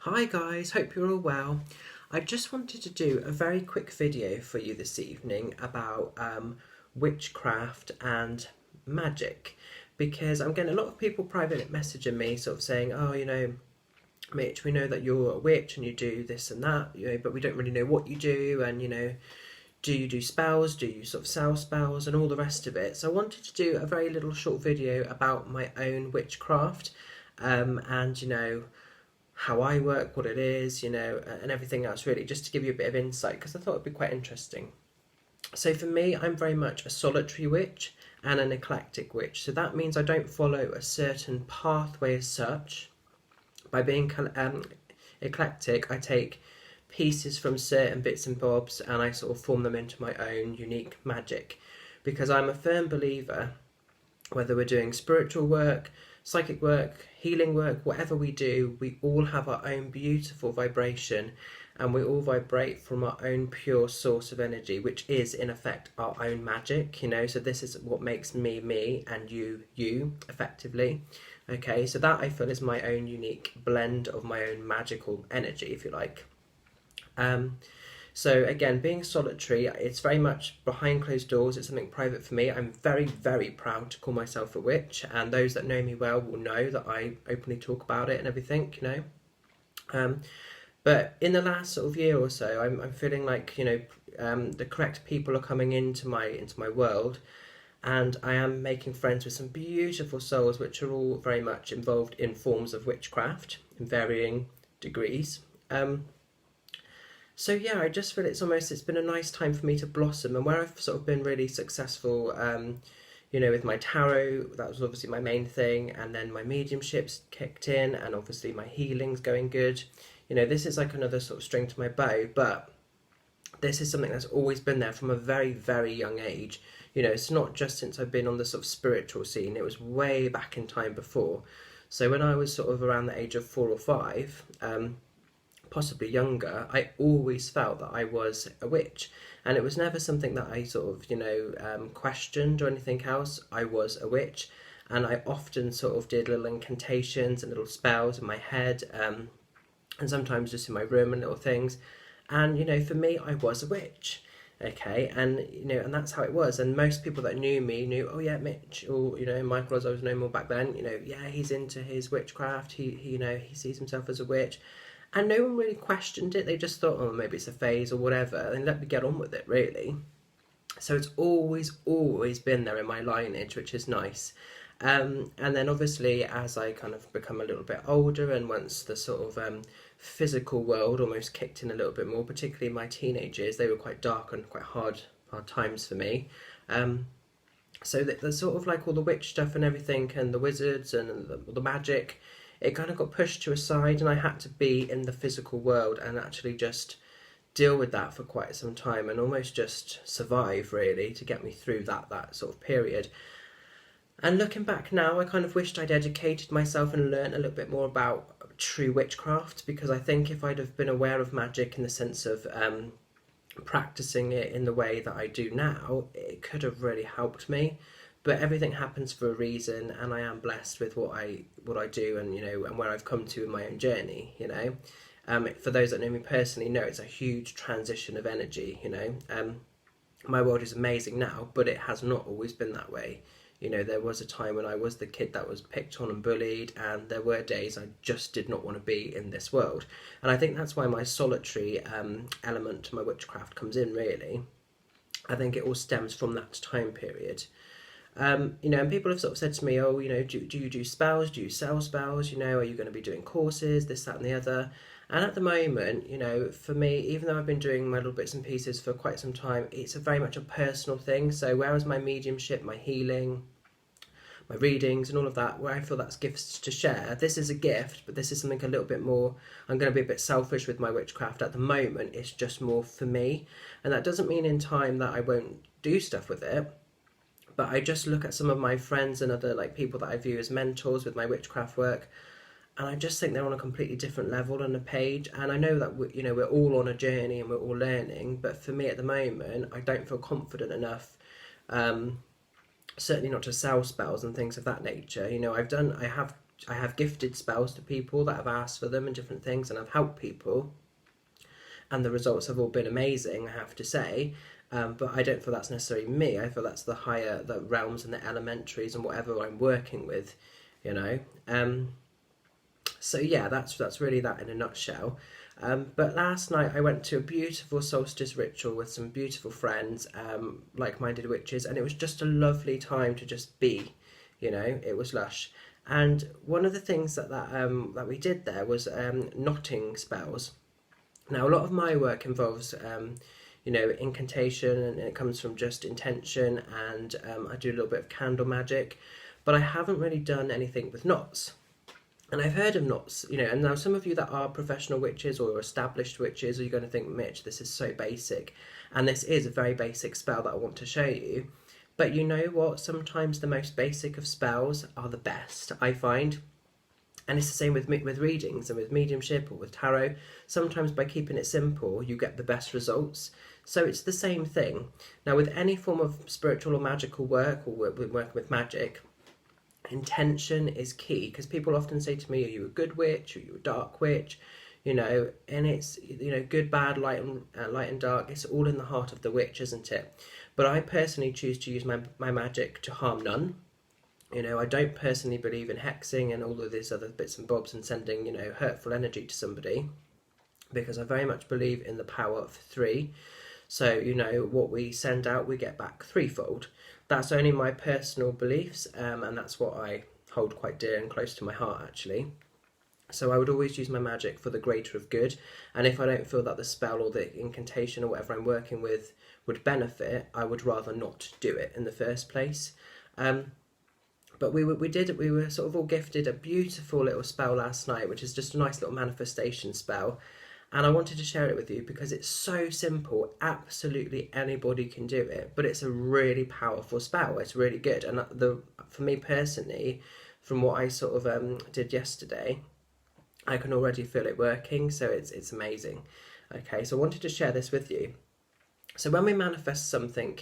Hi guys, hope you're all well. I just wanted to do a very quick video for you this evening about witchcraft and magic, because I'm getting a lot of people private messaging me sort of saying, oh, Mitch, we know that you're a witch and you do this and that, but we don't really know what you do, and do you do spells, do you sort of sell spells and all the rest of it. So I wanted to do a very little short video about my own witchcraft, and how I work, what it is, and everything else really, just to give you a bit of insight because I thought it'd be quite interesting. So for me, I'm very much a solitary witch and an eclectic witch. So that means I don't follow a certain pathway as such. By being eclectic, I take pieces from certain bits and bobs and I sort of form them into my own unique magic, because I'm a firm believer, whether we're doing spiritual work, psychic work, healing work, whatever we do, we all have our own beautiful vibration and we all vibrate from our own pure source of energy, which is in effect our own magic. So this is what makes me me and you effectively. Okay, so that I feel is my own unique blend of my own magical energy, if you like. So again, being solitary, it's very much behind closed doors. It's something private for me. I'm very, very proud to call myself a witch, and those that know me well will know that I openly talk about it and everything. But in the last sort of year or so, I'm feeling like the correct people are coming into my world, and I am making friends with some beautiful souls, which are all very much involved in forms of witchcraft in varying degrees. So yeah, I just feel it's been a nice time for me to blossom, and where I've sort of been really successful, with my tarot, that was obviously my main thing, and then my mediumships kicked in, and obviously my healing's going good. This is like another sort of string to my bow, but this is something that's always been there from a very, very young age. It's not just since I've been on the sort of spiritual scene, it was way back in time before. So when I was sort of around the age of 4 or 5, possibly younger, I always felt that I was a witch, and it was never something that I sort of questioned or anything else. I was a witch, and I often sort of did little incantations and little spells in my head, and sometimes just in my room and little things. And for me, I was a witch. Okay, and that's how it was. And most people that knew me knew, oh yeah, Mitch, or Michael, as I was known more back then. Yeah, he's into his witchcraft. He sees himself as a witch. And no one really questioned it. They just thought, oh, maybe it's a phase or whatever, and let me get on with it, really. So it's always, always been there in my lineage, which is nice. And then obviously, as I kind of become a little bit older, and once the sort of physical world almost kicked in a little bit more, particularly my teenage years, they were quite dark and quite hard times for me. So the sort of like all the witch stuff and everything, and the wizards and the magic, it kind of got pushed to a side, and I had to be in the physical world and actually just deal with that for quite some time, and almost just survive, really, to get me through that sort of period. And looking back now, I kind of wished I'd educated myself and learned a little bit more about true witchcraft, because I think if I'd have been aware of magic in the sense of practicing it in the way that I do now, it could have really helped me. But everything happens for a reason, and I am blessed with what I do, and and where I've come to in my own journey. For those that know me personally, know it's a huge transition of energy. My world is amazing now, but it has not always been that way. There was a time when I was the kid that was picked on and bullied, and there were days I just did not want to be in this world. And I think that's why my solitary element to my witchcraft comes in, really. I think it all stems from that time period. And people have sort of said to me, oh, do you do spells? Do you sell spells? Are you going to be doing courses, this, that, and the other? And at the moment, for me, even though I've been doing my little bits and pieces for quite some time, it's very much a personal thing. So whereas my mediumship, my healing, my readings and all of that, where I feel that's gifts to share, this is a gift, but this is something a little bit more, I'm going to be a bit selfish with my witchcraft at the moment. It's just more for me. And that doesn't mean in time that I won't do stuff with it. But I just look at some of my friends and other people that I view as mentors with my witchcraft work, and I just think they're on a completely different level on a page. And I know that we're all on a journey and we're all learning, but for me at the moment, I don't feel confident enough. Certainly not to sell spells and things of that nature. I have have gifted spells to people that have asked for them and different things, and I've helped people, and the results have all been amazing, I have to say. But I don't feel that's necessarily me. I feel that's the realms and the elementaries and whatever I'm working with, you know. So yeah, that's really that in a nutshell. But last night I went to a beautiful solstice ritual with some beautiful friends, like-minded witches, and it was just a lovely time to just be, you know. It was lush. And one of the things that we did there was knotting spells. Now, a lot of my work involves, you know, incantation, and it comes from just intention, and I do a little bit of candle magic, but I haven't really done anything with knots. And I've heard of knots, you know, and now some of you that are professional witches or established witches, are you going to think, Mitch, this is so basic. And this is a very basic spell that I want to show you. But you know what? Sometimes the most basic of spells are the best, I find. And it's the same with readings and with mediumship or with tarot. Sometimes by keeping it simple, you get the best results. So it's the same thing. Now, with any form of spiritual or magical work, or working with magic, intention is key, because people often say to me, are you a good witch, are you a dark witch, you know, and it's, you know, good, bad, light and dark, it's all in the heart of the witch, isn't it? But I personally choose to use my magic to harm none. You know, I don't personally believe in hexing and all of these other bits and bobs and sending, you know, hurtful energy to somebody, because I very much believe in the power of three. So, you know, what we send out, we get back threefold. That's only my personal beliefs, and that's what I hold quite dear and close to my heart, actually. So I would always use my magic for the greater of good, and if I don't feel that the spell or the incantation or whatever I'm working with would benefit, I would rather not do it in the first place. But we were sort of all gifted a beautiful little spell last night, which is just a nice little manifestation spell. And I wanted to share it with you because it's so simple. Absolutely anybody can do it, but it's a really powerful spell. It's really good. And for me personally, from what I sort of did yesterday, I can already feel it working. So it's amazing. Okay, so I wanted to share this with you. So when we manifest something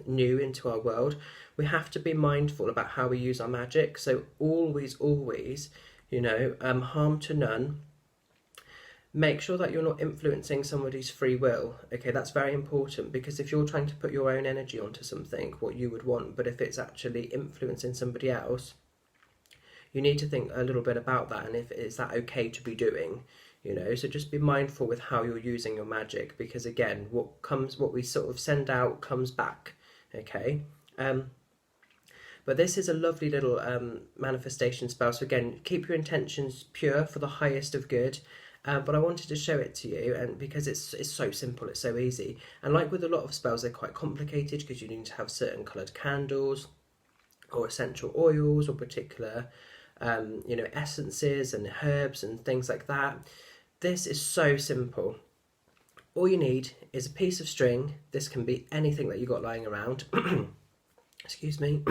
new into our world, we have to be mindful about how we use our magic. So always, you know, harm to none. Make sure that you're not influencing somebody's free will. Okay, that's very important, because if you're trying to put your own energy onto something, what you would want, but if it's actually influencing somebody else, you need to think a little bit about that, and if is that okay to be doing, you know. So just be mindful with how you're using your magic, because again, what we sort of send out comes back. Okay. But this is a lovely little manifestation spell. So again, keep your intentions pure for the highest of good. But I wanted to show it to you, and because it's so simple, it's so easy. And like with a lot of spells, they're quite complicated, because you need to have certain coloured candles, or essential oils, or particular, you know, essences and herbs and things like that. This is so simple. All you need is a piece of string. This can be anything that you got lying around. Excuse me.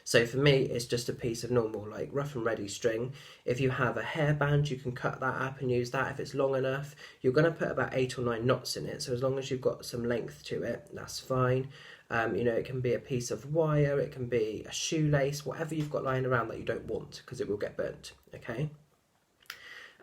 So for me, it's just a piece of normal, like rough and ready string. If you have a hairband, you can cut that up and use that if it's long enough. You're going to put about 8 or 9 knots in it, so as long as you've got some length to it, that's fine. You know, it can be a piece of wire, it can be a shoelace, whatever you've got lying around that you don't want, because it will get burnt, okay?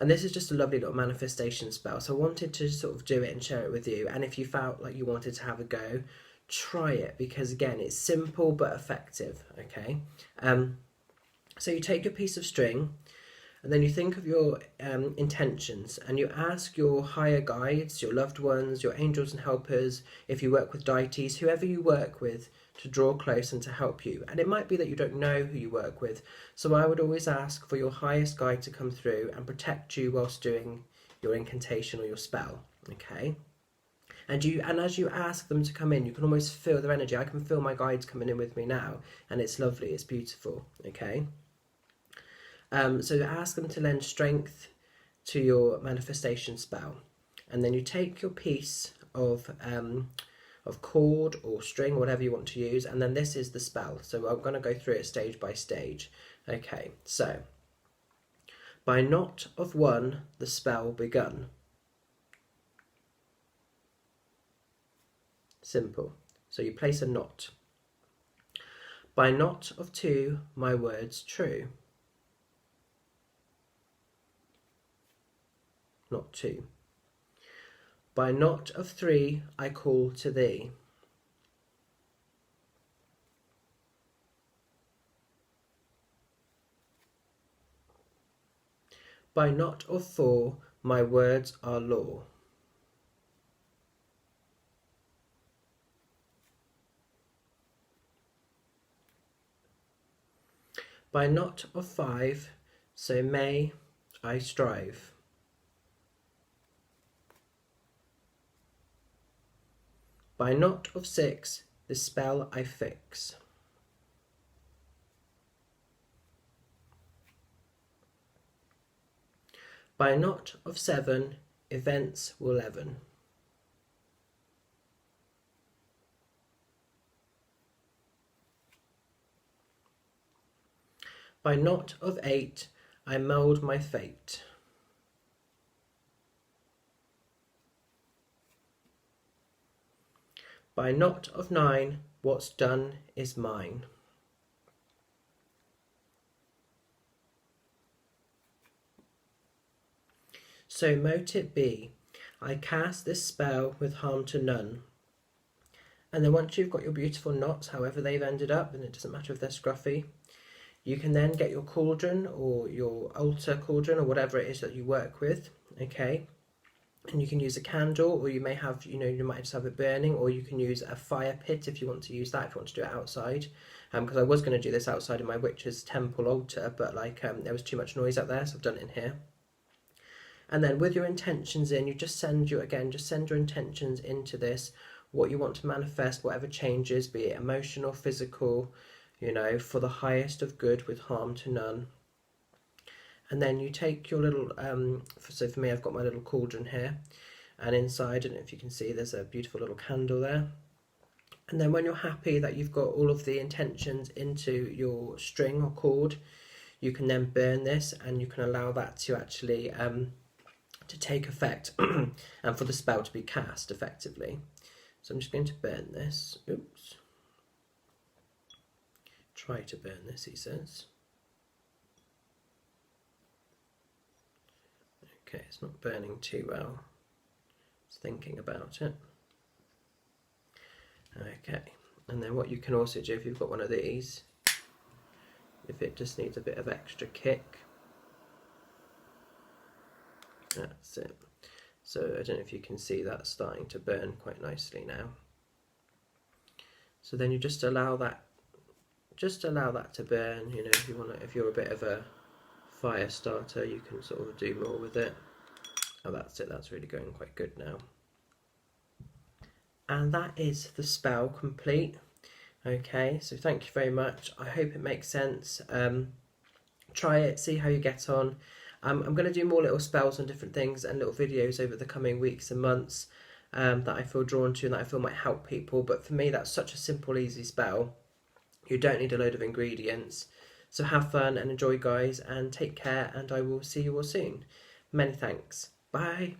And this is just a lovely little manifestation spell, so I wanted to sort of do it and share it with you. And if you felt like you wanted to have a go, try it, because again, it's simple but effective. Okay, so you take your piece of string, and then you think of your intentions, and you ask your higher guides, your loved ones, your angels and helpers, if you work with deities, whoever you work with, to draw close and to help you. And it might be that you don't know who you work with, so I would always ask for your highest guide to come through and protect you whilst doing your incantation or your spell. Okay. And as you ask them to come in, you can almost feel their energy. I can feel my guides coming in with me now, and it's lovely, it's beautiful, okay? So ask them to lend strength to your manifestation spell. And then you take your piece of cord or string, whatever you want to use, and then this is the spell. So I'm going to go through it stage by stage. Okay, so by knot of one, the spell begun. Simple. So you place a knot. By knot of two, my words true. not 2. By knot of 3 I call to thee. By knot of 4 my words are law. By knot of 5 so may I strive. By knot of 6 the spell I fix. By knot of 7 events will leaven. By knot of 8 I mould my fate. By knot of 9 what's done is mine. So mote it be, I cast this spell with harm to none. And then once you've got your beautiful knots, however they've ended up, and it doesn't matter if they're scruffy, you can then get your cauldron or your altar cauldron or whatever it is that you work with, okay? And you can use a candle, or you may have, you might just have it burning, or you can use a fire pit if you want to use that, if you want to do it outside. Because I was going to do this outside in my witch's temple altar, but there was too much noise up there, so I've done it in here. And then with your intentions in, you just send your intentions into this, what you want to manifest, whatever changes, be it emotional, physical, for the highest of good with harm to none. And then you take your little, so for me I've got my little cauldron here, and inside, I don't know if you can see, there's a beautiful little candle there. And then when you're happy that you've got all of the intentions into your string or cord, you can then burn this, and you can allow that to actually to take effect and for the spell to be cast effectively. So I'm just going to burn this. Oops. Try to burn this, he says. Okay, it's not burning too well. Just thinking about it. Okay, and then what you can also do if you've got one of these, if it just needs a bit of extra kick, that's it. So I don't know if you can see that starting to burn quite nicely now. So then you just allow that to burn. If you're a bit of a fire starter, you can sort of do more with it. Oh, that's it, that's really going quite good now. And that is the spell complete. Okay, so thank you very much. I hope it makes sense. Try it, see how you get on. I'm going to do more little spells on different things and little videos over the coming weeks and months that I feel drawn to and that I feel might help people. But for me, that's such a simple, easy spell. You don't need a load of ingredients. So have fun and enjoy, guys, and take care, and I will see you all soon. Many thanks. Bye.